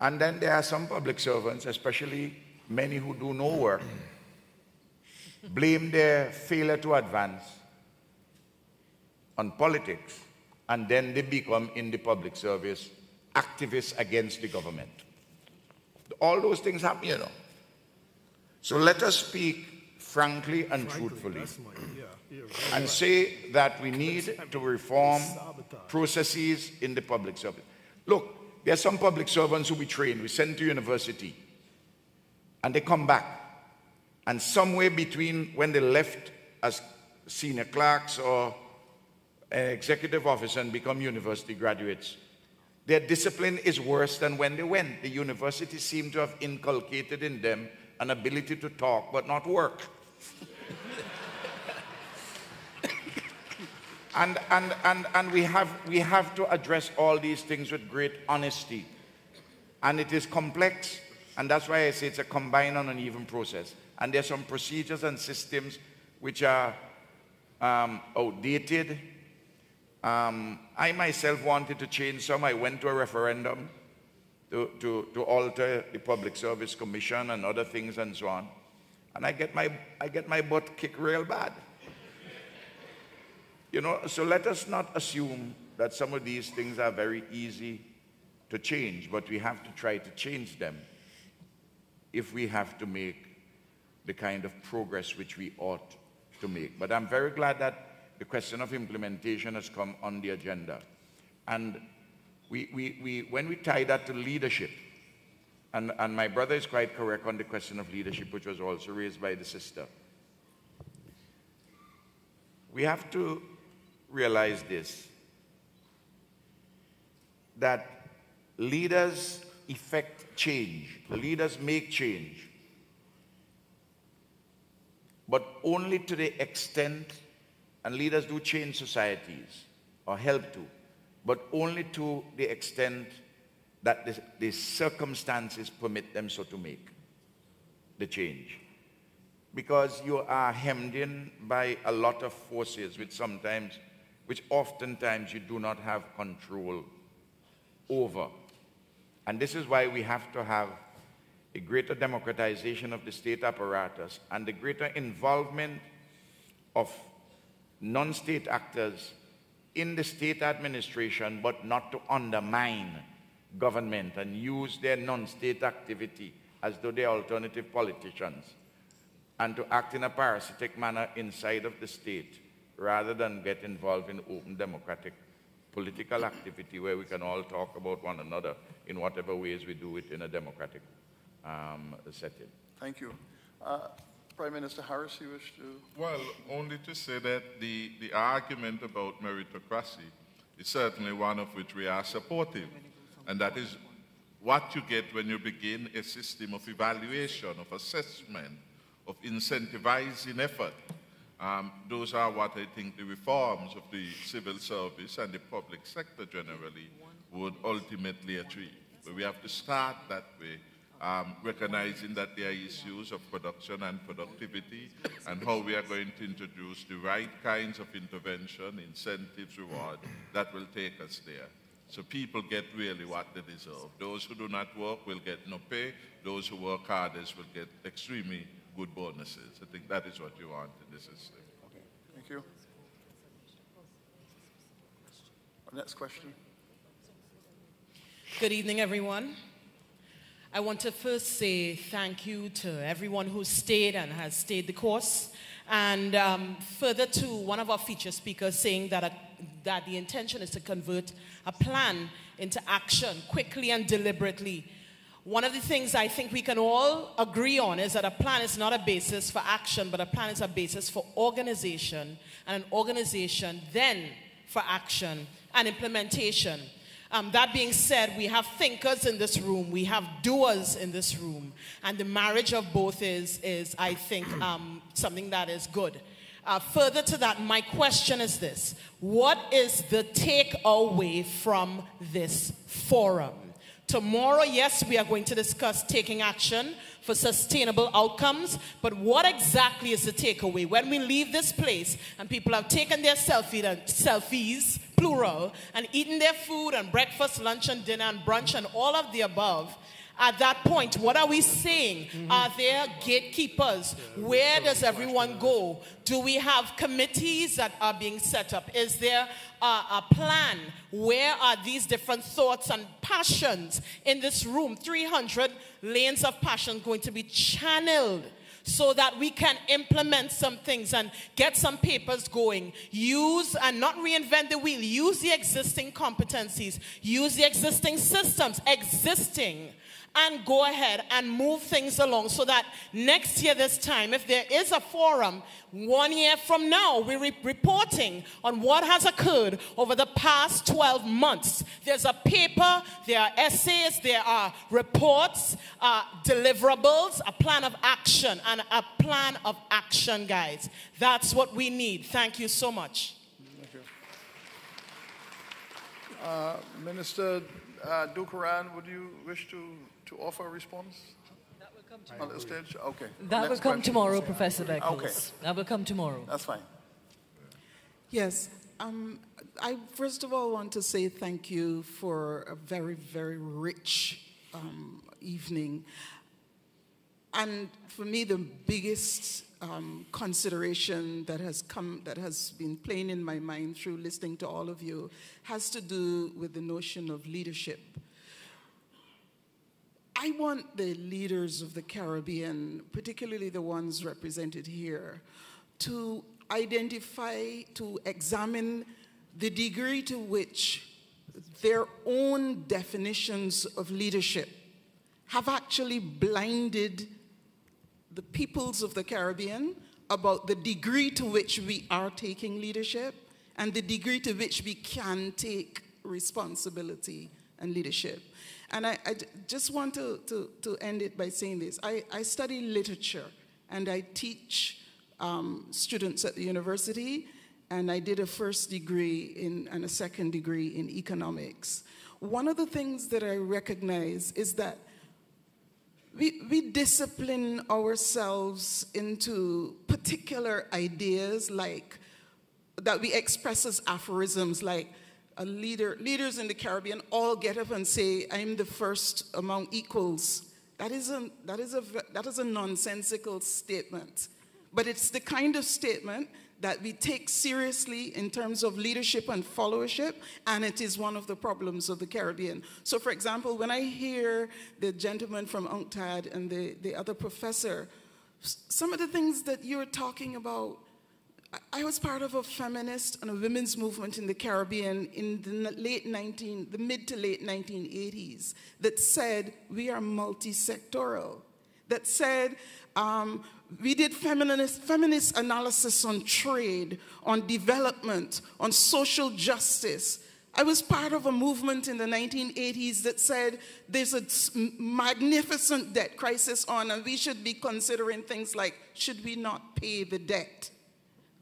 And then there are some public servants, especially many who do no work, blame their failure to advance on politics, and then they become, in the public service, activists against the government. All those things happen, you know. So let us speak frankly and truthfully and say that we need to reform processes in the public service. Look, there are some public servants who we train, we send to university, and they come back. And somewhere between when they left as senior clerks or an executive officer and become university graduates, their discipline is worse than when they went. The university seemed to have inculcated in them an ability to talk but not work. and we have to address all these things with great honesty. And it is complex, and that's why I say it's a combined and uneven process. And there's some procedures and systems which are outdated. I myself wanted to change some. I went to a referendum to alter the Public Service Commission and other things and so on. And I get my butt kicked real bad. You know, so let us not assume that some of these things are very easy to change, but we have to try to change them if we have to make the kind of progress which we ought to make. But I'm very glad that the question of implementation has come on the agenda. And when we tie that to leadership, and my brother is quite correct on the question of leadership, which was also raised by the sister. We have to realize this, that leaders effect change, leaders make change, but only to the extent, and leaders do change societies, or help to, but only to the extent that the circumstances permit them so to make the change. Because you are hemmed in by a lot of forces which oftentimes you do not have control over. And this is why we have to have a greater democratization of the state apparatus and the greater involvement of non-state actors in the state administration, but not to undermine government and use their non-state activity as though they are alternative politicians, and to act in a parasitic manner inside of the state rather than get involved in open democratic political activity where we can all talk about one another in whatever ways we do it in a democratic setting. Thank you. Prime Minister Harris, you wish to? Well, only to say that the argument about meritocracy is certainly one of which we are supportive. And that is what you get when you begin a system of evaluation, of assessment, of incentivizing effort. Those are what I think the reforms of the civil service and the public sector generally would ultimately achieve. But we have to start that way, recognizing that there are issues of production and productivity and how we are going to introduce the right kinds of intervention, incentives, reward that will take us there. So people get really what they deserve. Those who do not work will get no pay. Those who work hardest will get extremely good bonuses. I think that is what you want in this system. Okay, thank you. Our next question. Good evening, everyone. I want to first say thank you to everyone who stayed and has stayed the course. And further to one of our feature speakers saying that the intention is to convert a plan into action quickly and deliberately. One of the things I think we can all agree on is that a plan is not a basis for action, but a plan is a basis for organization, and an organization then for action and implementation. That being said, we have thinkers in this room, we have doers in this room, and the marriage of both is I think, something that is good. Further to that, my question is this: what is the takeaway from this forum? Tomorrow, yes, we are going to discuss taking action for sustainable outcomes, but what exactly is the takeaway? When we leave this place and people have taken their selfies, plural, and eaten their food and breakfast, lunch and dinner and brunch and all of the above, at that point, what are we saying? Are there gatekeepers? Where does everyone go? Do we have committees that are being set up? Is there a plan? Where are these different thoughts and passions in this room? 300 lanes of passion going to be channeled so that we can implement some things and get some papers going. Use and not reinvent the wheel. Use the existing competencies. Use the existing systems, and go ahead and move things along so that next year this time, if there is a forum, 1 year from now, we're reporting on what has occurred over the past 12 months. There's a paper, there are essays, there are reports, deliverables, a plan of action, and a plan of action, guys. That's what we need. Thank you so much. Thank you. Minister Dukaran, would you wish to offer a response? That will come tomorrow. On the stage? Okay. That will Next come question. tomorrow, Professor Beckles. Okay. That will come tomorrow. That's fine. Yes. I first of all want to say thank you for a very, very rich evening. And for me, the biggest consideration that has been playing in my mind through listening to all of you has to do with the notion of leadership. I want the leaders of the Caribbean, particularly the ones represented here, to identify, to examine the degree to which their own definitions of leadership have actually blinded the peoples of the Caribbean about the degree to which we are taking leadership and the degree to which we can take responsibility and leadership. And I just want to end it by saying this. I study literature and I teach students at the university, and I did a first degree and a second degree in economics. One of the things that I recognize is that we discipline ourselves into particular ideas like that we express as aphorisms, like leaders in the Caribbean all get up and say, "I'm the first among equals." That is a nonsensical statement, but it's the kind of statement that we take seriously in terms of leadership and followership, and it is one of the problems of the Caribbean. So, for example, when I hear the gentleman from UNCTAD and the other professor, some of the things that you're talking about, I was part of a feminist and a women's movement in the Caribbean in the mid to late 1980s that said we are multi-sectoral, that said we did feminist analysis on trade, on development, on social justice. I was part of a movement in the 1980s that said there's a magnificent debt crisis on, and we should be considering things like, should we not pay the debt?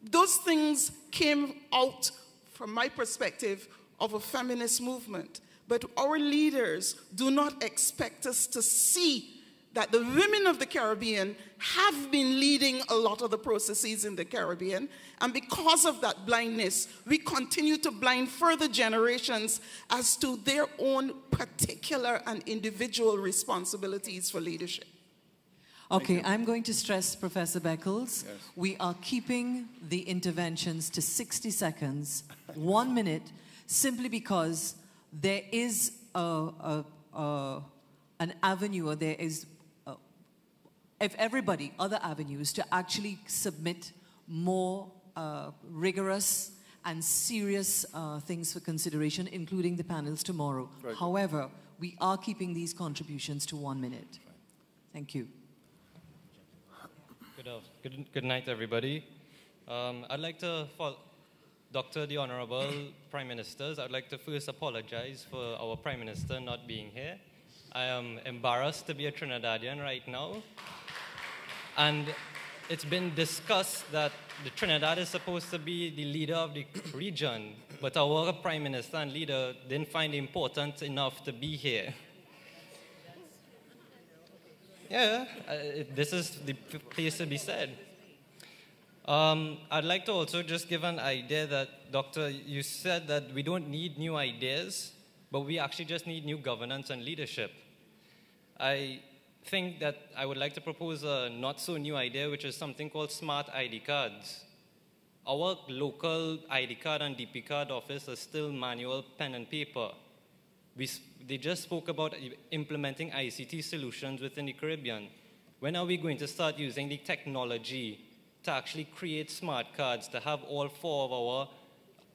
Those things came out, from my perspective, of a feminist movement. But our leaders do not expect us to see that the women of the Caribbean have been leading a lot of the processes in the Caribbean. And because of that blindness, we continue to blind further generations as to their own particular and individual responsibilities for leadership. Okay, I'm going to stress, Professor Beckles, Yes. we are keeping the interventions to 60 seconds, 1 minute, simply because there is an avenue, or there is, if everybody, other avenues to actually submit more rigorous and serious things for consideration, including the panels tomorrow. Right. However, we are keeping these contributions to 1 minute. Thank you. Good night, everybody. I'd like to, Dr. the Honorable Prime Ministers, I'd like to first apologize for our Prime Minister not being here. I am embarrassed to be a Trinidadian right now. And it's been discussed that the Trinidad is supposed to be the leader of the region, but our Prime Minister and leader didn't find it important enough to be here. Yeah, this is the place to be said. I'd like to also just give an idea that, Doctor, you said that we don't need new ideas, but we actually just need new governance and leadership. I think that I would like to propose a not-so-new idea, which is something called smart ID cards. Our local ID card and DP card office is still manual pen and paper. They just spoke about implementing ICT solutions within the Caribbean. When are we going to start using the technology to actually create smart cards to have all 4 of our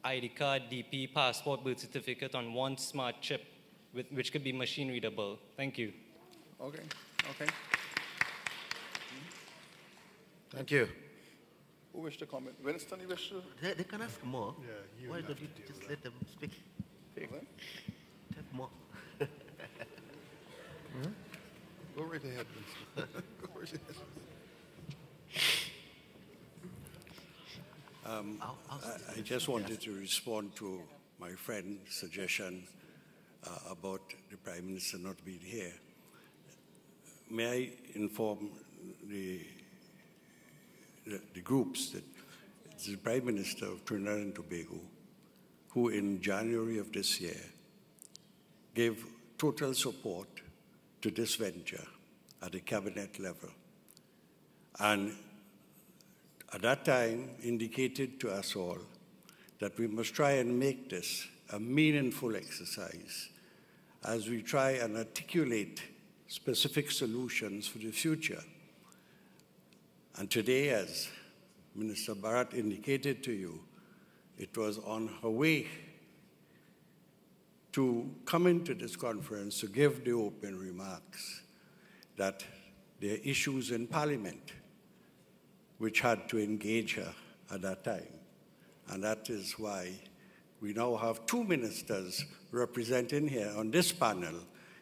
ID card, DP, passport, birth certificate on one smart chip, which could be machine readable? Thank you. Okay. Thank you. Who wish to comment? Winston, you wish to? They can ask more. Yeah, why don't you just let them speak? Take More. Go right ahead, Winston. Go right ahead. I just wanted to respond to my friend's suggestion about the Prime Minister not being here. May I inform the groups that it's the Prime Minister of Trinidad and Tobago who in January of this year gave total support to this venture at the cabinet level. And at that time indicated to us all that we must try and make this a meaningful exercise as we try and articulate specific solutions for the future. And today, as Minister Bharat indicated to you, it was on her way to come into this conference to give the open remarks that there are issues in Parliament which had to engage her at that time. And that is why we now have 2 ministers representing here on this panel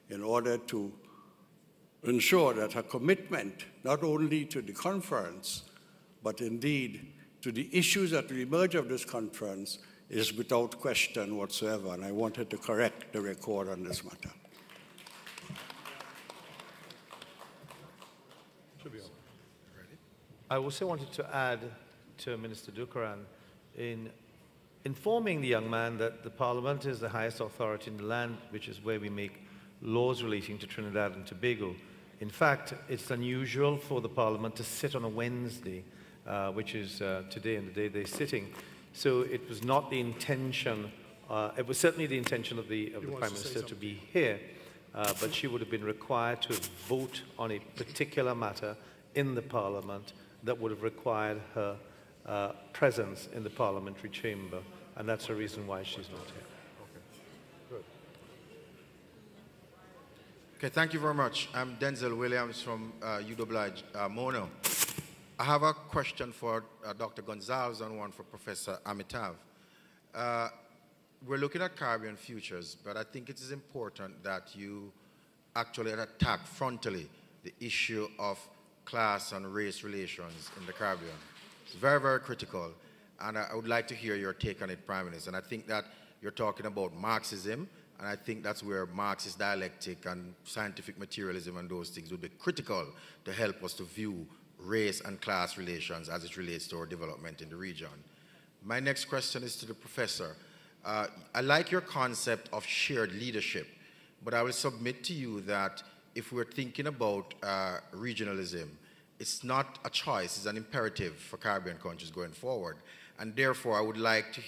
in order to ensure that her commitment, not only to the conference, but indeed to the issues that will emerge of this conference, is without question whatsoever. And I wanted to correct the record on this matter. I also wanted to add to Minister Dukaran in informing the young man that the Parliament is the highest authority in the land, which is where we make laws relating to Trinidad and Tobago. In fact, it's unusual for the Parliament to sit on a Wednesday, which is today and the day they're sitting. So it was not the intention, it was certainly the intention of the Prime Minister to be here, but she would have been required to vote on a particular matter in the Parliament that would have required her presence in the parliamentary chamber, and that's the reason why she's not here. Okay, good. Okay, thank you very much. I'm Denzel Williams from UW Mono. I have a question for Dr. Gonzalez and one for Professor Amitav. We're looking at Caribbean futures, but I think it is important that you actually attack frontally the issue of class and race relations in the Caribbean. It's very, very critical, and I would like to hear your take on it, Prime Minister. And I think that you're talking about Marxism, and I think that's where Marxist dialectic and scientific materialism and those things would be critical to help us to view race and class relations as it relates to our development in the region. My next question is to the professor. I like your concept of shared leadership, but I will submit to you that if we're thinking about regionalism, it's not a choice, it's an imperative for Caribbean countries going forward. And therefore, I would like to hear